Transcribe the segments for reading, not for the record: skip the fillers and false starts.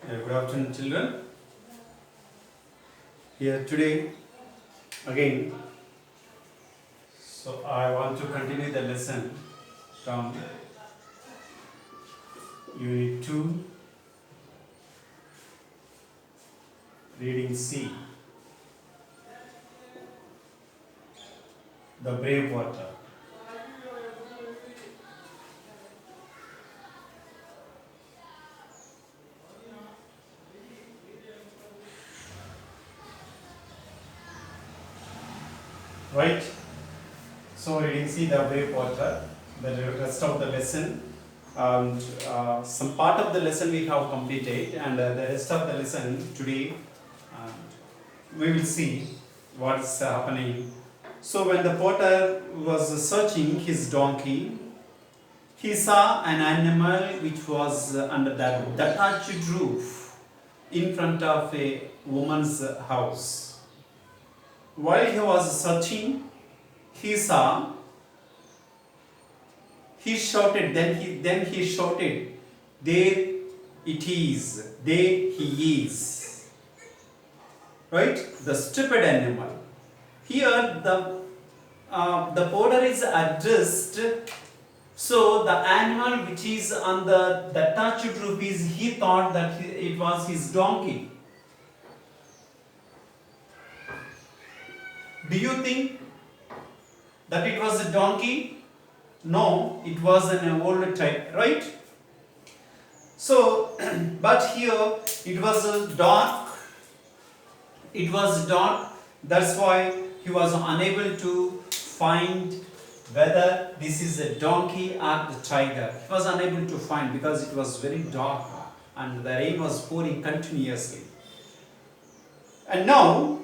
Good afternoon, children. Here today again. So I want to continue the lesson from Unit 2, Reading C, The Brave Water. Right? So reading C, The Brave Water, the rest of the lesson. Some part of the lesson we have completed, and the rest of the lesson today we will see what is happening. So when the potter was searching his donkey, he saw an animal which was under the thatched roof in front of a woman's house. While he was searching, he saw. He shouted. Then he shouted, "There it is! There he is!" Right? The stupid animal. Here the porter is addressed. So the animal which is on the thatched roof is, he thought that it was his donkey. Do you think that it was a donkey? No, it was an old type, right? So, but here it was dark. It was dark. That's why he was unable to find whether this is a donkey or the tiger. He was unable to find because it was very dark and the rain was pouring continuously. And now,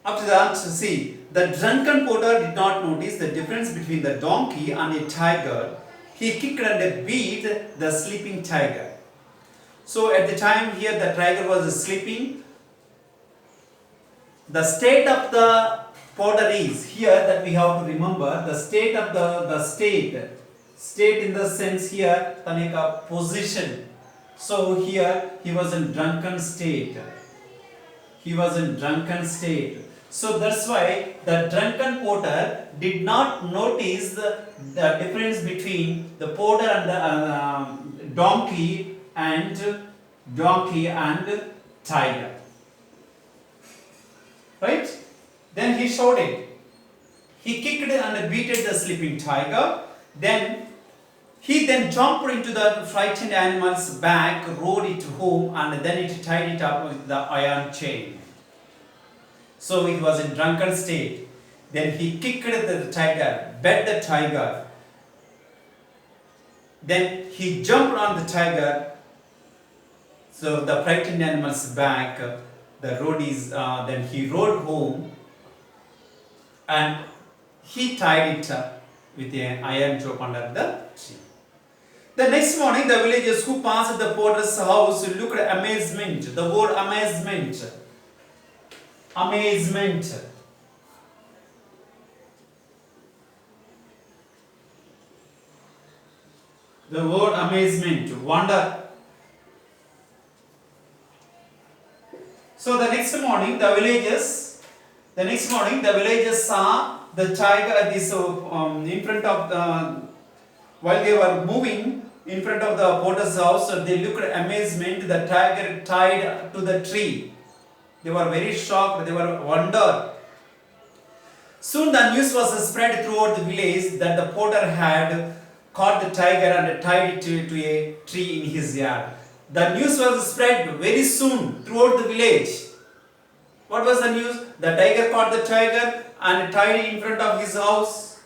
after that, see, the drunken porter did not notice the difference between the donkey and a tiger. He kicked and beat the sleeping tiger. So at the time here the tiger was sleeping. The state of the porter is here that we have to remember the state of the state in the sense here taneka position. So here he was in drunken state. He was in drunken state. So that's why the drunken porter did not notice the difference between the porter and the donkey and tiger. Right? Then he shouted. He kicked and beat the sleeping tiger. Then he jumped into the frightened animal's back, rode it home, and then it tied it up with the iron chain. So he was in drunken state. Then he kicked the tiger, bet the tiger. Then he jumped on the tiger. So the frightened animal's back. The road is. Then he rode home, and he tied it up with an iron rope under the tree. The next morning, the villagers who passed the porter's house looked at amazement. The word amazement. Amazement. The word amazement, wonder. So the next morning the villagers saw the tiger in front of the, while they were moving in front of the porter's house, they looked at amazement, the tiger tied to the tree. They were very shocked, they were wondered. Soon the news was spread throughout the village that the porter had caught the tiger and tied it to a tree in his yard. The news was spread very soon throughout the village. What was the news? The tiger caught the tiger and tied it in front of his house.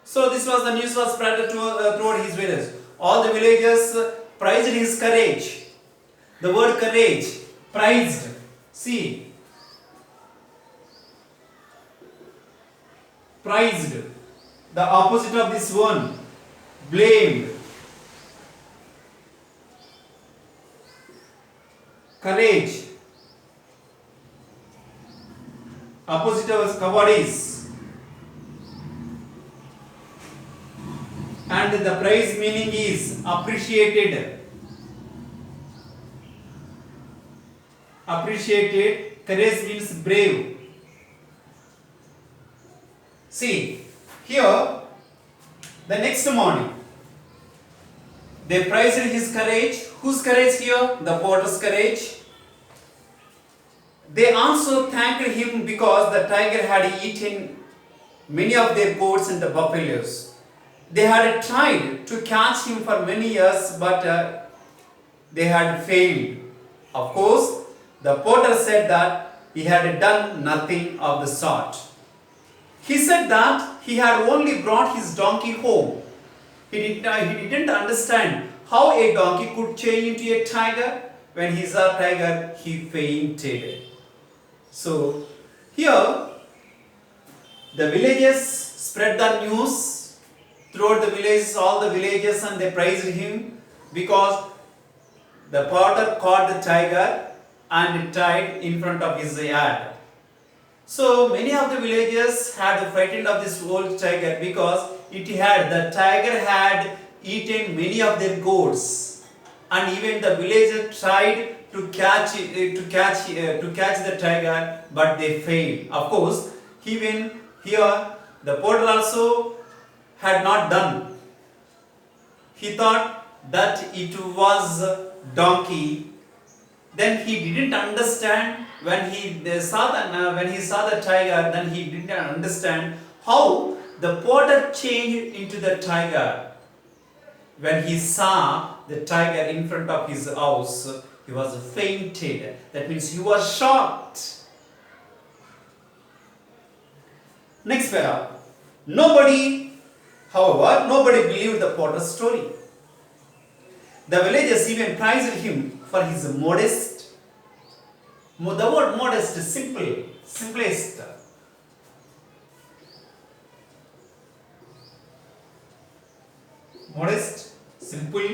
So this was the news was spread throughout his village. All the villagers prized his courage. The word courage, prized. See, prized. The opposite of this one, blamed. Courage. Opposite of cowardice. And the prize meaning is appreciated. appreciated. Courage means brave. See, here, the next morning, they praised his courage. Whose courage here? The porter's courage. They also thanked him because the tiger had eaten many of their goats and the buffaloes. They had tried to catch him for many years, but they had failed. Of course, the porter said that he had done nothing of the sort. He said that he had only brought his donkey home. He didn't understand how a donkey could change into a tiger. When he saw a tiger, he fainted. So, here, the villagers spread the news throughout the villages, all the villages, and they praised him because the porter caught the tiger and tied in front of his yard. So many of the villagers had frightened of this old tiger because the tiger had eaten many of their goats, and even the villagers tried to catch the tiger, but they failed. Of course, even here the porter also had not done. He thought that it was donkey. Then he didn't understand when he saw the tiger. Then he didn't understand how the porter changed into the tiger. When he saw the tiger in front of his house, he was fainted. That means he was shocked. Next para. Nobody believed the porter's story. The villagers even praised him for his modest. The word modest is simplest. Modest, simple,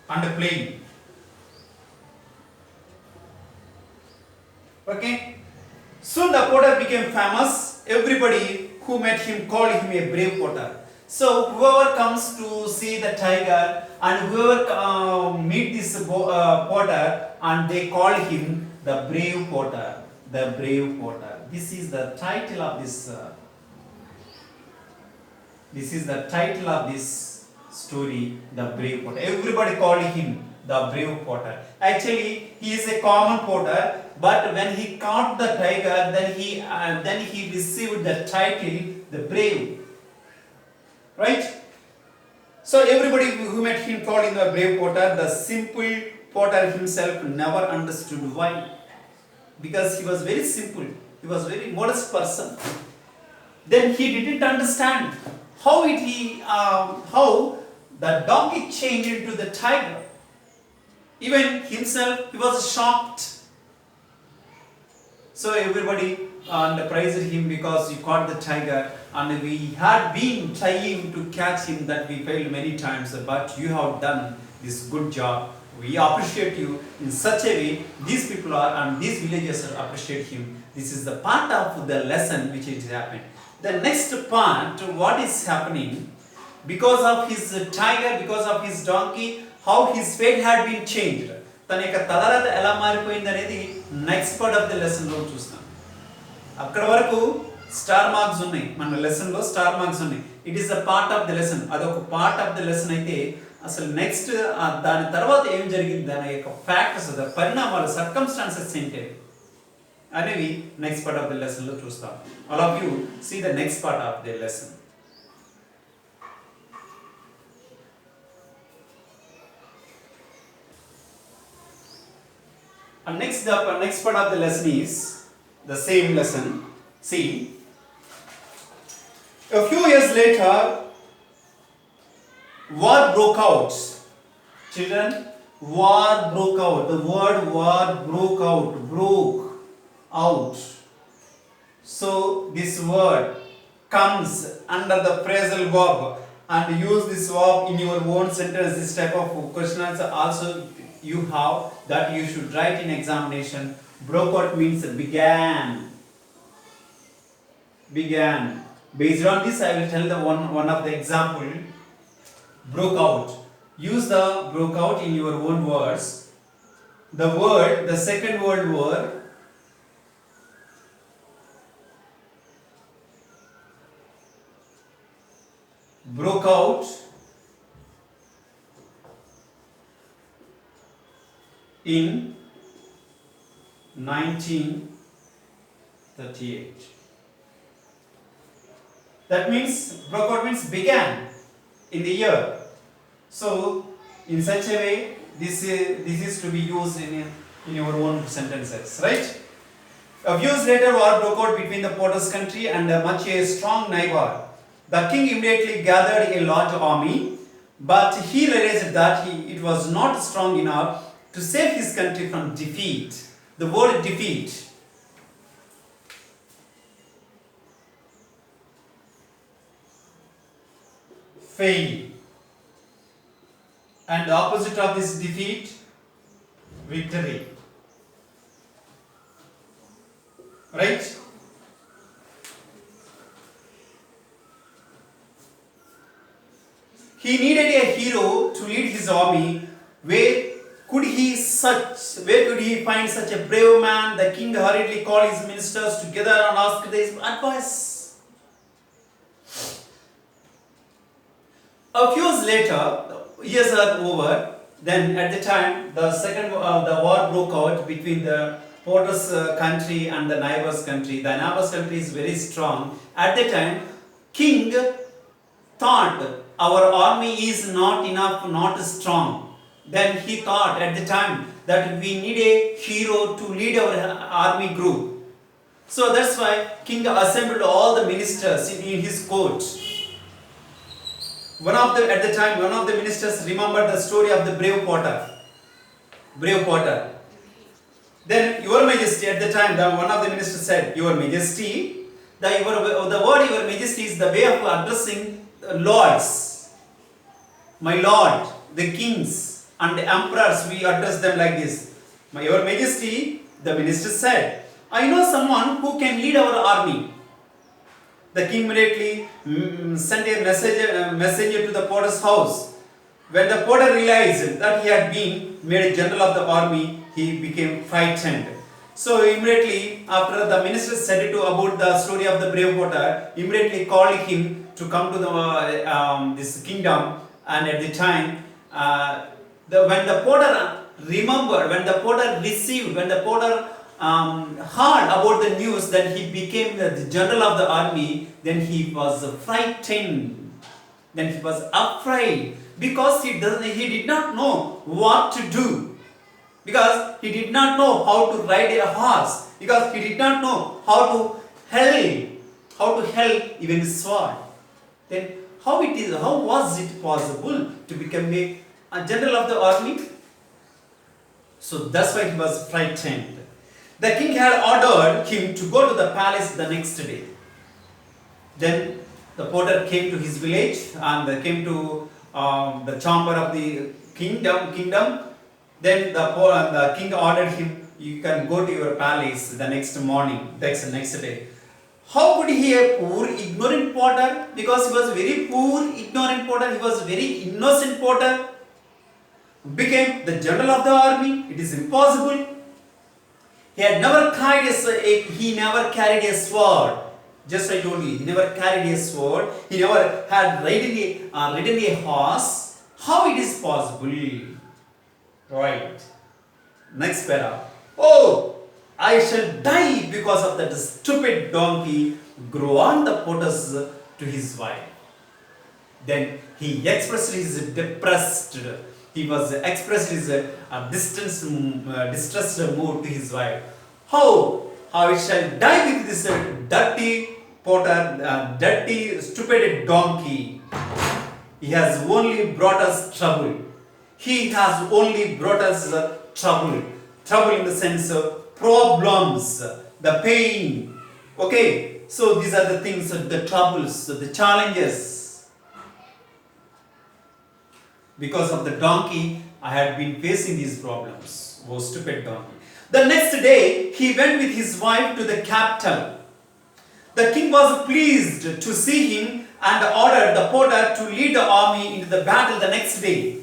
and plain. Okay. Soon the porter became famous. Everybody who met him called him a brave porter. So whoever comes to see the tiger and whoever meet this porter, and they call him the brave porter. The brave porter. This is the title of this. This is the title of this story, the brave porter. Everybody called him the brave porter. Actually, he is a common porter, but when he caught the tiger, then he received the title, the brave. Right? So everybody who met him called him the brave porter. The simple porter himself never understood why. Because he was very simple. He was very modest person. Then he didn't understand how the donkey changed into the tiger. Even himself, he was shocked. So everybody praised him because he caught the tiger, and we had been trying to catch him, that we failed many times, but you have done this good job. We appreciate you in such a way. These people and these villagers appreciate him. This is the part of the lesson which is happened. The next part, what is happening, because of his tiger, because of his donkey, how his fate had been changed. తన యొక్క తలరాత ఎలా మారిపోయింది అనేది next part of the lesson లో చూస్తాం. అక్కడ వరకు స్టార్ మార్క్స్ ఉన్నాయి, మన లెసన్ లో స్టార్ మార్క్స్ ఉన్నాయి. It is a part of the lesson. అదొక పార్ట్ ఆఫ్ ద లెసన్ అయితే అసలు నెక్స్ట్ దాని తర్వాత ఏం జరిగింది, దాని యొక్క ఫ్యాక్టర్స్, పరిణామాలు, సర్కమ్స్టాన్సెస్ ఏంటి అనేవి next part of the lesson లో చూస్తాం. All of you see the next part of the lesson. And next part of the lesson is the same lesson. See, a few years later, war broke out. Children, war broke out. The word war broke out. So this word comes under the phrasal verb, and use this verb in your own sentence. This type of question answer also you have, that you should write in examination. Broke out means began. Based on this, I will tell the one of the example. Broke out. Use the broke out in your own words. the Second World War broke out in 1938. That means broke out means began in the year. So in such a way, this is to be used in your own sentences, right? A few years later, war broke out between the Porter's country and a much strong neighbor. The king immediately gathered a large army, but he realized that it was not strong enough to save his country from defeat. The word defeat. Fail. And the opposite of this defeat, victory. Right? He needed a hero to lead his army. Where could he find such a brave man? The king hurriedly called his ministers together and asked their advice. A few years later, years are over. Then at the time, the war broke out between the Porter's country and the neighbor's country. The neighbor's country is very strong. At the time, king thought our army is not enough, not strong. Then he thought at the time that we need a hero to lead our army group. So that's why king assembled all the ministers in his court. At the time, one of the ministers remembered the story of the brave potter. Then, Your Majesty, at the time, one of the ministers said, Your Majesty, the word Your Majesty is the way of addressing lords. My lord, the kings and the emperors, we address them like this. Your Majesty, the minister said, I know someone who can lead our army. The king immediately sent a messenger to the porter's house. When the porter realized that he had been made a general of the army, he became frightened. So immediately after the minister said about the story of the brave porter, immediately called him to come to this kingdom. And at the time, when the porter heard about the news that he became the general of the army, then he was frightened. Then he was afraid because he did not know what to do. Because he did not know how to ride a horse. Because he did not know how to held even a sword. Then how was it possible to become a general of the army? So that's why he was frightened. The king had ordered him to go to the palace the next day. Then the porter came to his village and came to the chamber of the kingdom. Then the king ordered him, you can go to your palace the next morning, next day. How could he, a poor ignorant porter, because he was very poor ignorant porter, he was very innocent porter, became the general of the army? It is impossible. He had never carried a sword. Just I told you, he never carried a sword. He never had ridden a horse. How it is possible? Right. Next para. Oh, I shall die because of that stupid donkey. Grew on the porters to his wife. Then he expressed his distressed distressed mood to his wife. How I shall die with this dirty porter, dirty stupid donkey. He has only brought us trouble. He has only brought us trouble. Trouble in the sense of problems, the pain. Okay, so these are the things, the troubles, the challenges. Because of the donkey, I had been facing these problems. Oh, stupid donkey. The next day, he went with his wife to the capital. The king was pleased to see him and ordered the porter to lead the army into the battle the next day.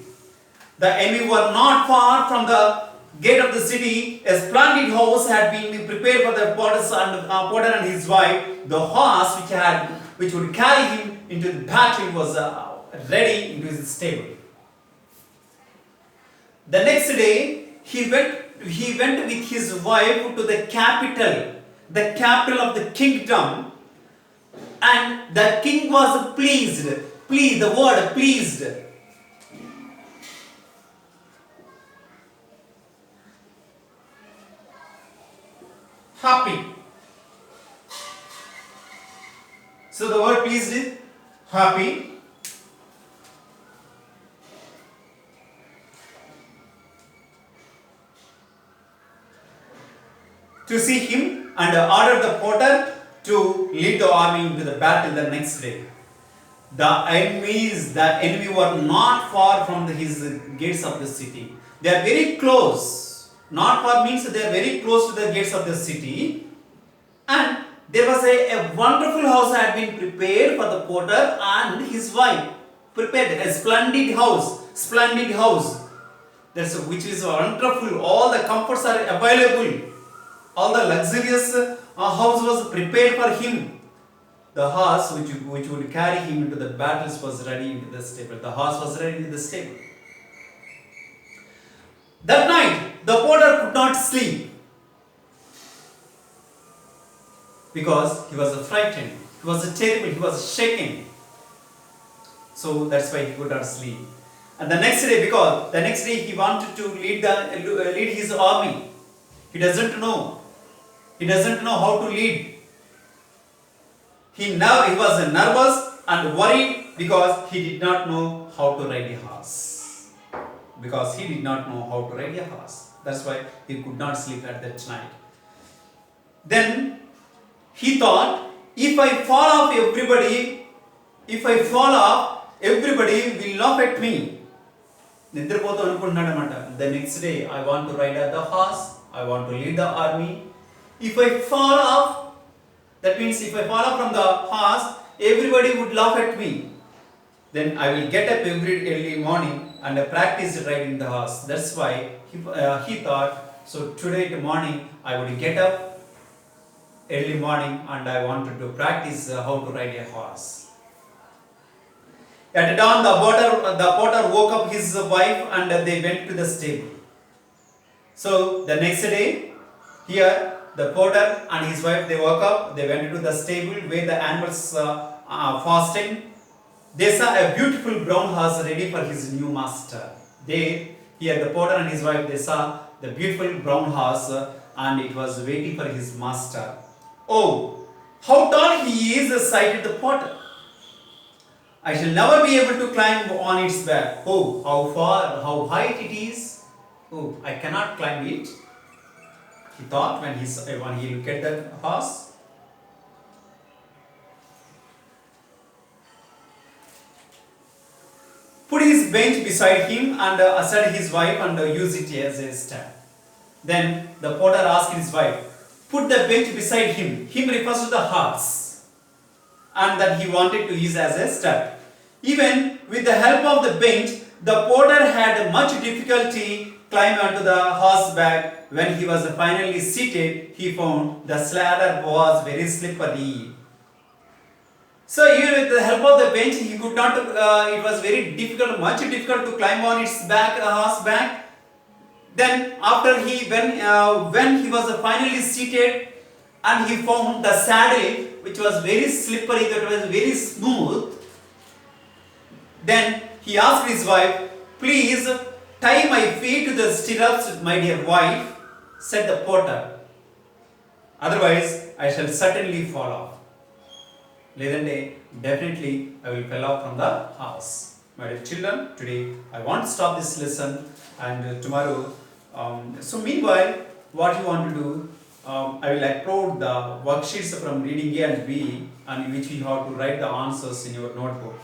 The enemy were not far from the gate of the city, a splendid house had been prepared for the potter and his wife. The horse which would carry him into the battle was ready into his stable. The next day, he went with his wife to the capital of the kingdom, and the king was pleased. Pleased, the word pleased. Happy. So the word pleased is happy. To see him and ordered the porter to lead the army into the battle the next day. The enemy were not far from his gates of the city. They are very close. Not far means they are very close to the gates of the city. And there was a wonderful house had been prepared for the porter and his wife. Prepared a splendid house. Splendid house. Which is wonderful. All the comforts are available. All the luxurious house was prepared for him. The horse which would carry him into the battles was ready into the stable. The horse was ready in the stable. That night, the porter could not sleep because he was frightened. He was terrible. He was shaken. So that's why he could not sleep. And the next day he wanted to lead his army. He doesn't know. He doesn't know how to lead. He was nervous and worried because he did not know how to ride a horse. That's why he could not sleep at that night. Then he thought, if I fall off, everybody will laugh at me. The next day I want to ride the horse. I want to lead the army. If I fall off, that means if I fall off from the horse, everybody would laugh at me. Then I will get up every early morning and practice riding the horse. That's why he thought, so today in the morning I would get up early morning and I wanted to practice how to ride a horse. At dawn, the porter woke up his wife and they went to the stable. So the next day, here the porter and his wife, they woke up, they went to the stable where the animals are fasting. They saw a beautiful brown horse ready for his new master. Here the porter and his wife, they saw the beautiful brown horse and it was waiting for his master. Oh, how tall he is, sighed the porter. I shall never be able to climb on its back. Oh, how high it is. Oh, I cannot climb it. He thought when he looked at the horse. Put his bench beside him and said his wife and use it as a step. Then the porter asked his wife, put the bench beside him. Him refers to the horse. And that he wanted to use as a step. Even with the help of the bench, the porter had much difficulty climbing onto the horseback. When he was finally seated, he found the ladder was very slippery. So even with the help of the bench, he could not. It was much difficult to climb on its back, horseback. Then after when he was finally seated, and he found the saddle which was very slippery, that was very smooth. Then he asked his wife, please tie my feet to the stirrups, my dear wife, said the porter. Otherwise, I shall certainly fall off. Definitely I will fall off from the horse. My dear children, today I want to stop this lesson and tomorrow. So meanwhile, what you want to do, I will upload the worksheets from reading A and B, and which you have to write the answers in your notebook,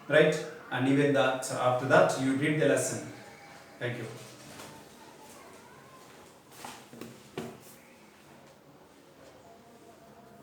right? And even that after that you read the lesson. Thank you.